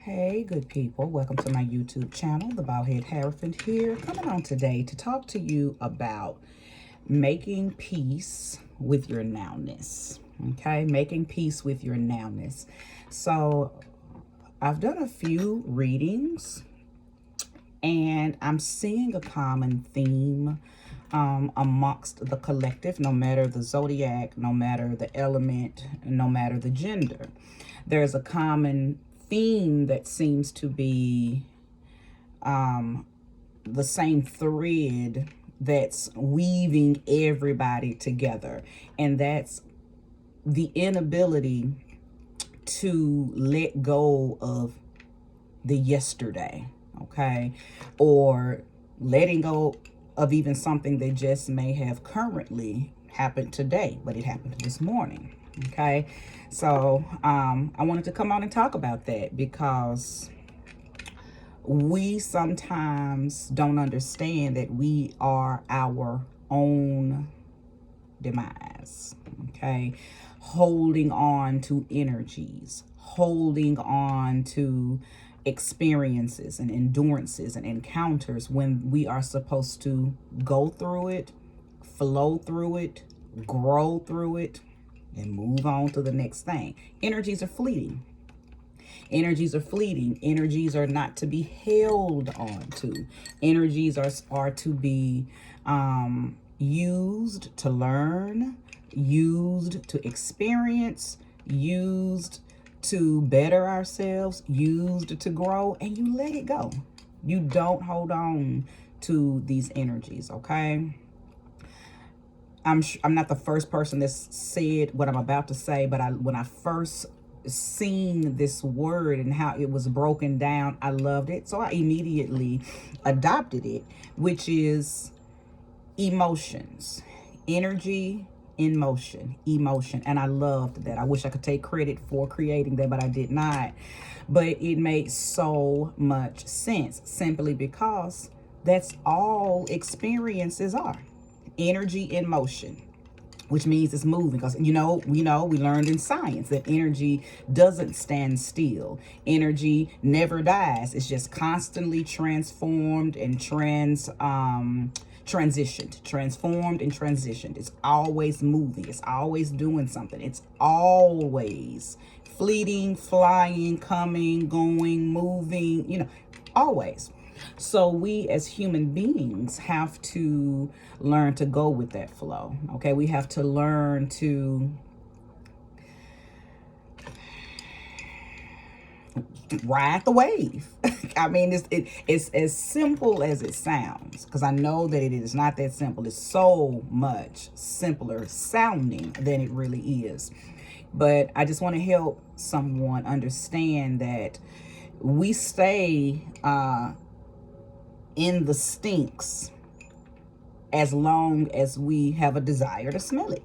Hey, good people. Welcome to my YouTube channel, The Baldhead Hierophant here, coming on today to talk to you about making peace with your nowness. Okay, making peace with your nowness. So, I've done a few readings and I'm seeing a common theme amongst the collective, no matter the zodiac, no matter the element, no matter the gender. There's a common theme that seems to be the same thread that's weaving everybody together, and that's the inability to let go of the yesterday, okay, or letting go of even something that just may have currently happened today, but it happened this morning. Okay, so I wanted to come on and talk about that because we sometimes don't understand that we are our own demise. Okay, holding on to energies, holding on to experiences and endurances and encounters when we are supposed to go through it, flow through it, grow through it, and move on to the next thing. Energies are fleeting. Energies are fleeting. Energies are not to be held on to. Energies are to be used to learn, used to experience, used to better ourselves, used to grow, and you let it go. You don't hold on to these energies, okay? I'm not the first person that's said what I'm about to say, but when I first seen this word and how it was broken down, I loved it. So I immediately adopted it, which is emotions, energy in motion, emotion. And I loved that. I wish I could take credit for creating that, but I did not. But it made so much sense simply because that's all experiences are. Energy in motion, which means it's moving, because we learned in science that energy doesn't stand still. Energy never dies. It's just constantly transformed and transformed and transitioned. It's always moving. It's always doing something. It's always fleeting, flying, coming, going, moving, always. So we as human beings have to learn to go with that flow. Okay, we have to learn to ride the wave. I mean, it's as simple as it sounds, because I know that it is not that simple. It's so much simpler sounding than it really is. But I just want to help someone understand that we stay in the stinks as long as we have a desire to smell it.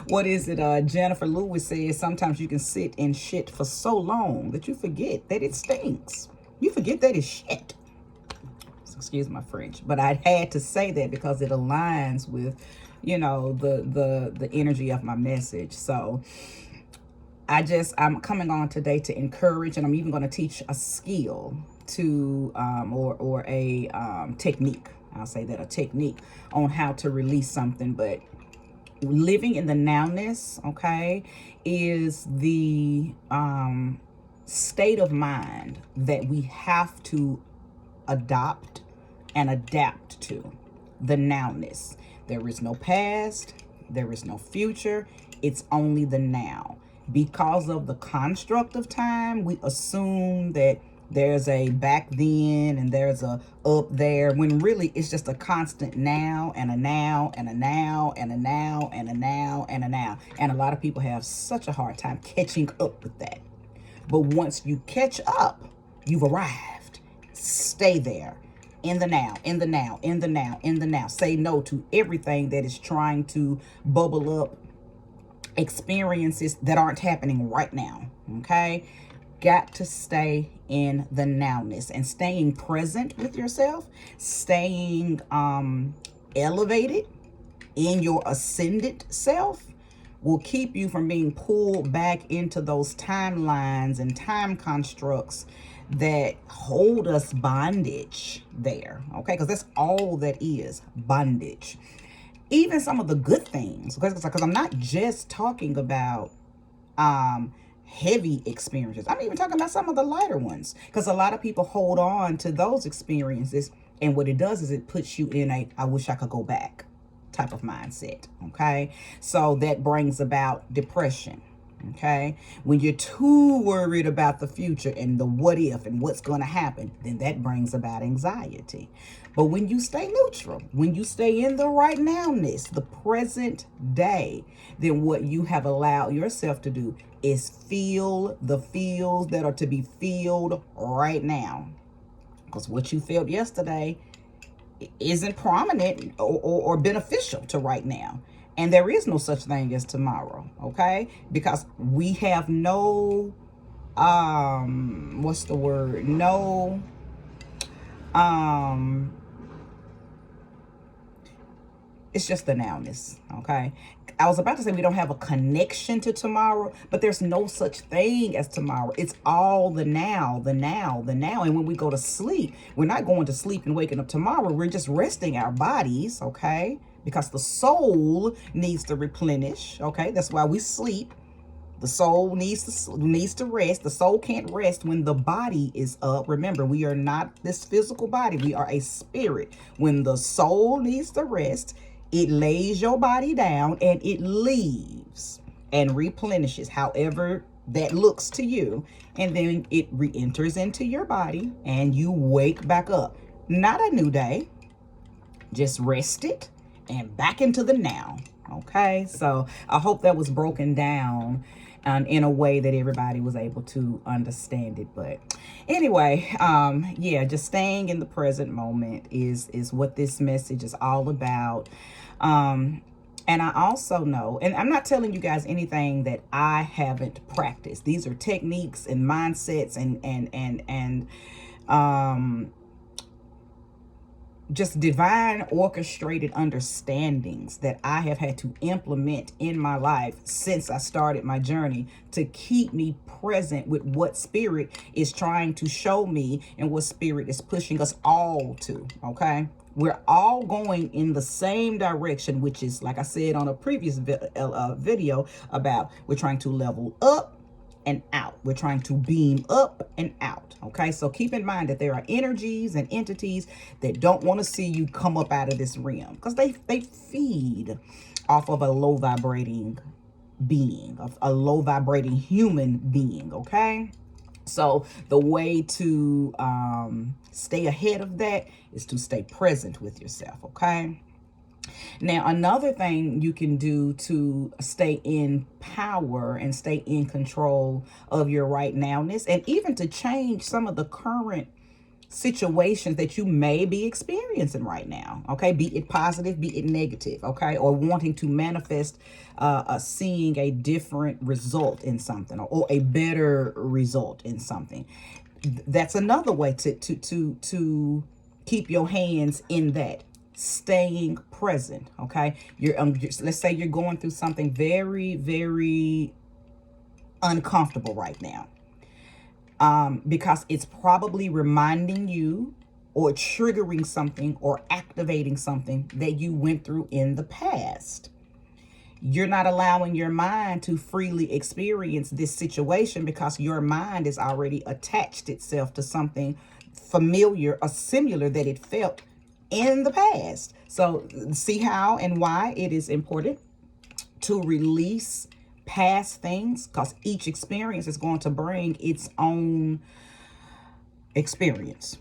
What is it? Jennifer Lewis says sometimes you can sit in shit for so long that you forget that it stinks. You forget that it's shit. Excuse my French, but I had to say that because it aligns with, the energy of my message. So I'm coming on today to encourage, and I'm even going to teach a skill to or a technique. I'll say that, a technique on how to release something. But living in the nowness, okay, is the state of mind that we have to adopt and adapt to. The nowness. There is no past, there is no future, it's only the now. Because of the construct of time, we assume that there's a back then and there's a up there, when really it's just a constant now and a now and a now and a now and a now and a now. And a lot of people have such a hard time catching up with that. But once you catch up, you've arrived. Stay there. In the now, in the now, in the now, in the now. Say no to everything that is trying to bubble up experiences that aren't happening right now. Okay? Got to stay in the nowness and staying present with yourself, staying elevated in your ascendant self will keep you from being pulled back into those timelines and time constructs that hold us bondage there, okay? Because that's all that is, bondage. Even some of the good things, because I'm not just talking about heavy experiences. I'm even talking about some of the lighter ones, because a lot of people hold on to those experiences, and what it does is it puts you in a I wish I could go back type of mindset, okay? So that brings about depression, okay? When you're too worried about the future and the what if and what's going to happen, then that brings about anxiety. But when you stay neutral, when you stay in the right nowness, the present day, then what you have allowed yourself to do is feel the feels that are to be filled right now. Because what you felt yesterday isn't prominent or beneficial to right now. And there is no such thing as tomorrow, okay? Because we have no, what's the word? No, it's just the nowness, okay? I was about to say we don't have a connection to tomorrow, but there's no such thing as tomorrow. It's all the now, the now, the now. And when we go to sleep, we're not going to sleep and waking up tomorrow. We're just resting our bodies, okay? Because the soul needs to replenish, okay? That's why we sleep. The soul needs to rest. The soul can't rest when the body is up. Remember, we are not this physical body. We are a spirit. When the soul needs to rest, it lays your body down and it leaves and replenishes, however that looks to you. And then it re-enters into your body and you wake back up. Not a new day, just rested and back into the now. Okay, so I hope that was broken down in a way that everybody was able to understand it. But anyway, yeah, just staying in the present moment is what this message is all about. And I also know, and I'm not telling you guys anything that I haven't practiced. These are techniques and mindsets and just divine orchestrated understandings that I have had to implement in my life since I started my journey to keep me present with what spirit is trying to show me and what spirit is pushing us all to, okay? We're all going in the same direction, which is, like I said on a previous video about, we're trying to level up and out. We're trying to beam up and out. Okay, so keep in mind that there are energies and entities that don't want to see you come up out of this realm, because they feed off of a low vibrating being, of a low vibrating human being. Okay, so the way to stay ahead of that is to stay present with yourself. Okay. Now, another thing you can do to stay in power and stay in control of your right nowness, and even to change some of the current situations that you may be experiencing right now, okay, be it positive, be it negative, okay, or wanting to manifest seeing a different result in something, or a better result in something. That's another way to keep your hands in that. Staying present, okay? Let's say you're going through something very, very uncomfortable right now, because it's probably reminding you or triggering something or activating something that you went through in the past. You're not allowing your mind to freely experience this situation because your mind has already attached itself to something familiar or similar that it felt in the past. So see how and why it is important to release past things, because each experience is going to bring its own experience.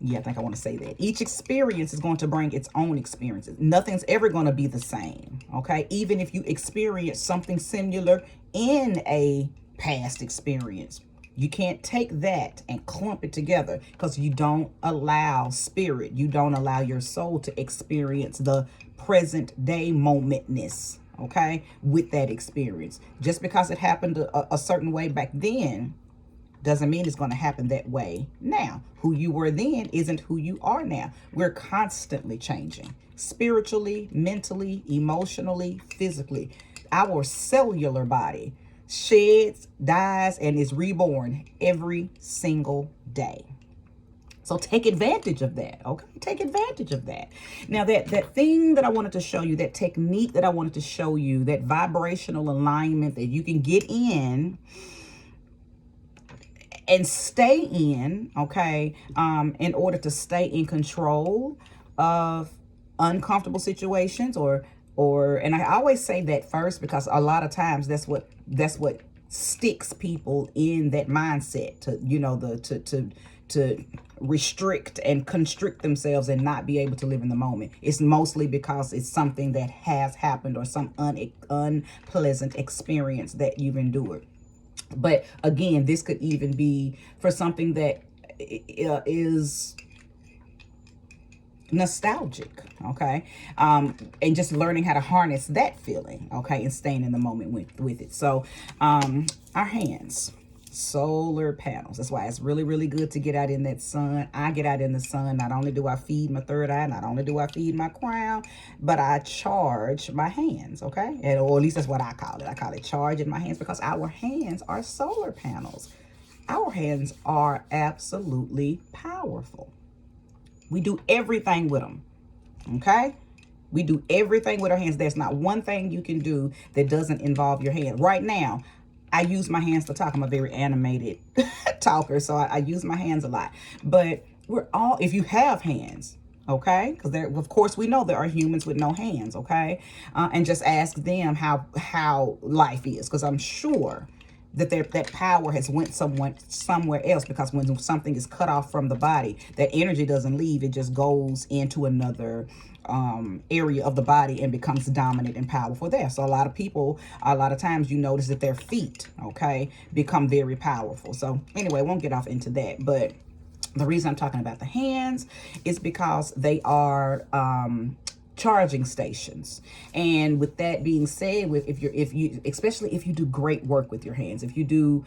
Yeah, I think I want to say that. Each experience is going to bring its own experiences. Nothing's ever going to be the same, okay? Even if you experience something similar in a past experience, you can't take that and clump it together, because you don't allow spirit, you don't allow your soul to experience the present day momentness, okay, with that experience. Just because it happened a certain way back then doesn't mean it's going to happen that way now. Who you were then isn't who you are now. We're constantly changing, spiritually, mentally, emotionally, physically. our cellular body sheds, dies, and is reborn every single day. So take advantage of that, okay? Take advantage of that. Now, that thing that I wanted to show you, that technique that I wanted to show you, that vibrational alignment that you can get in and stay in, okay, in order to stay in control of uncomfortable situations and I always say that first because a lot of times that's what sticks people in that mindset to restrict and constrict themselves and not be able to live in the moment. It's mostly because it's something that has happened or some unpleasant experience that you've endured. But again, this could even be for something that is nostalgic, okay? And just learning how to harness that feeling, okay, and staying in the moment with it. So our hands, solar panels. That's why it's really, really good to get out in that sun. I get out in the sun. Not only do I feed my third eye, not only do I feed my crown, but I charge my hands, okay? And, or at least that's what I call it. I call it charging my hands because our hands are solar panels. Our hands are absolutely powerful. We do everything with them, okay? We do everything with our hands. There's not one thing you can do that doesn't involve your hand. Right now, I use my hands to talk. I'm a very animated talker, so I use my hands a lot. But we're all, if you have hands, okay? Because of course, we know there are humans with no hands, okay? And just ask them how life is, because I'm sure that power has went somewhere else, because when something is cut off from the body, that energy doesn't leave. It just goes into another area of the body and becomes dominant and powerful there. So a lot of people, a lot of times you notice that their feet, okay, become very powerful. So anyway, won't get off into that, but the reason I'm talking about the hands is because they are charging stations. And with that being said, if you especially if you do great work with your hands, if you do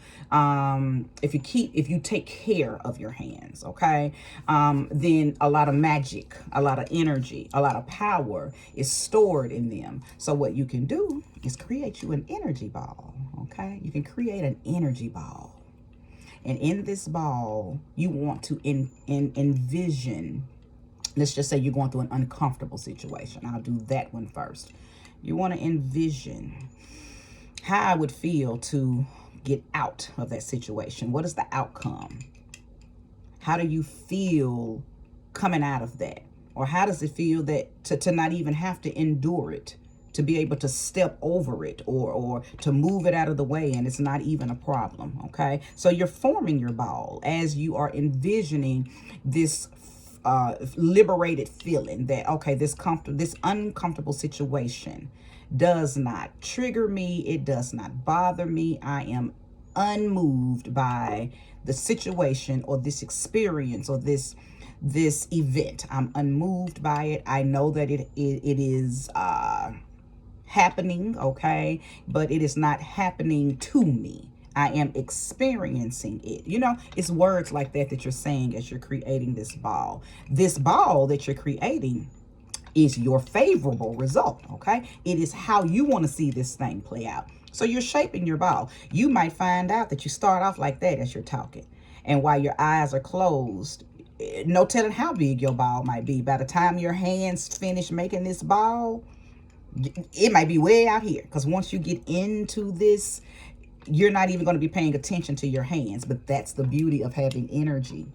if you take care of your hands, okay, then a lot of magic, a lot of energy, a lot of power is stored in them. So what you can do is create you an energy ball, okay? You can create an energy ball, and in this ball you want to envision. Let's just say you're going through an uncomfortable situation. I'll do that one first. You want to envision how I would feel to get out of that situation. What is the outcome? How do you feel coming out of that? Or how does it feel that to not even have to endure it, to be able to step over it or to move it out of the way and it's not even a problem, okay? So you're forming your ball as you are envisioning this liberated feeling that, okay, this uncomfortable situation does not trigger me. It does not bother me. I am unmoved by the situation or this experience or this event. I'm unmoved by it. I know that it is happening, okay, but it is not happening to me. I am experiencing it. You know, it's words like that you're saying as you're creating this ball. This ball that you're creating is your favorable result, okay? It is how you want to see this thing play out. So you're shaping your ball. You might find out that you start off like that as you're talking. And while your eyes are closed, no telling how big your ball might be. By the time your hands finish making this ball, it might be way out here. Because once you get into this, you're not even going to be paying attention to your hands. But that's the beauty of having energy.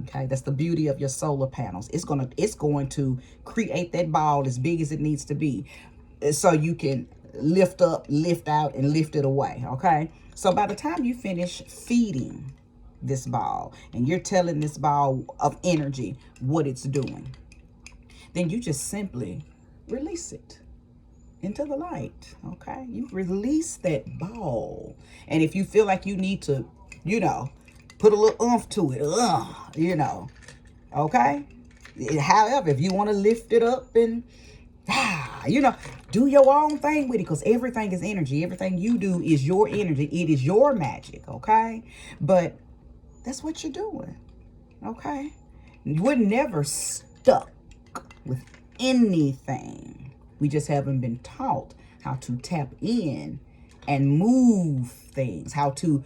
Okay, that's the beauty of your solar panels. It's going to create that ball as big as it needs to be, so you can lift up, lift out, and lift it away. Okay, so by the time you finish feeding this ball and you're telling this ball of energy what it's doing, then you just simply release it into the light. Okay, you release that ball. And if you feel like you need to, put a little oomph to it, okay. However, if you want to lift it up and do your own thing with it, because everything is energy. Everything you do is your energy. It is your magic, okay? But that's what you're doing, okay? We're never stuck with anything. We just haven't been taught how to tap in and move things, how to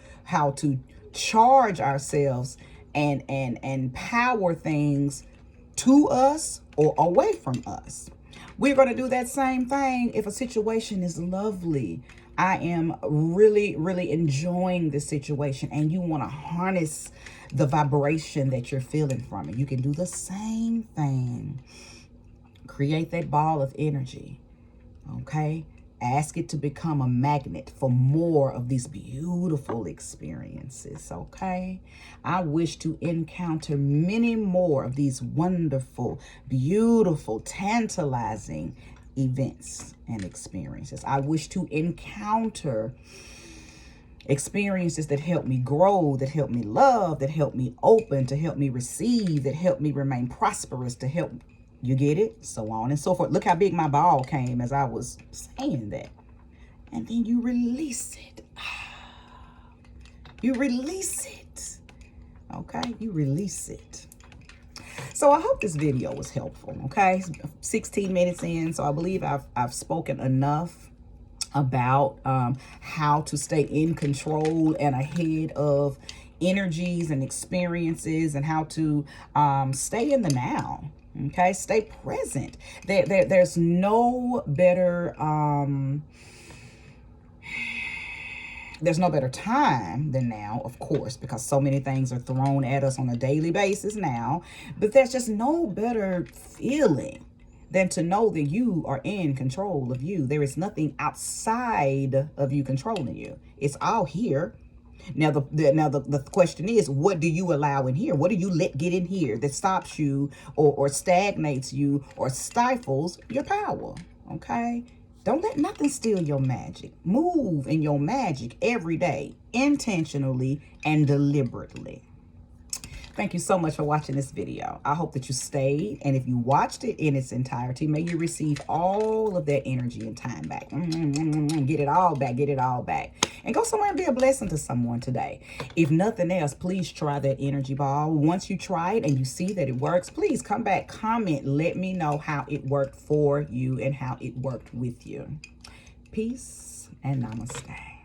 charge ourselves and power things to us or away from us. We're going to do that same thing if a situation is lovely. I am really, really enjoying this situation, and you want to harness the vibration that you're feeling from it. You can do the same thing. Create that ball of energy, okay? Ask it to become a magnet for more of these beautiful experiences, okay? I wish to encounter many more of these wonderful, beautiful, tantalizing events and experiences. I wish to encounter experiences that help me grow, that help me love, that help me open, to help me receive, that help me remain prosperous, to help, you get it? So on and so forth. Look how big my ball came as I was saying that. And then you release it. You release it. Okay? You release it. So I hope this video was helpful, okay? 16 minutes in, so I believe I've spoken enough about how to stay in control and ahead of energies and experiences, and how to stay in the now, okay? Stay present. There's no better there's no better time than now, of course, because so many things are thrown at us on a daily basis now. But there's just no better feeling than to know that you are in control of you. There is nothing outside of you controlling you. It's all here. Now the question is, what do you allow in here? What do you let get in here that stops you or stagnates you or stifles your power? Okay? Don't let nothing steal your magic. Move in your magic every day, intentionally and deliberately. Thank you so much for watching this video. I hope that you stayed, and if you watched it in its entirety, may you receive all of that energy and time back. Get it all back, get it all back. And go somewhere and be a blessing to someone today. If nothing else, please try that energy ball. Once you try it and you see that it works, please come back, comment, let me know how it worked for you and how it worked with you. Peace and namaste.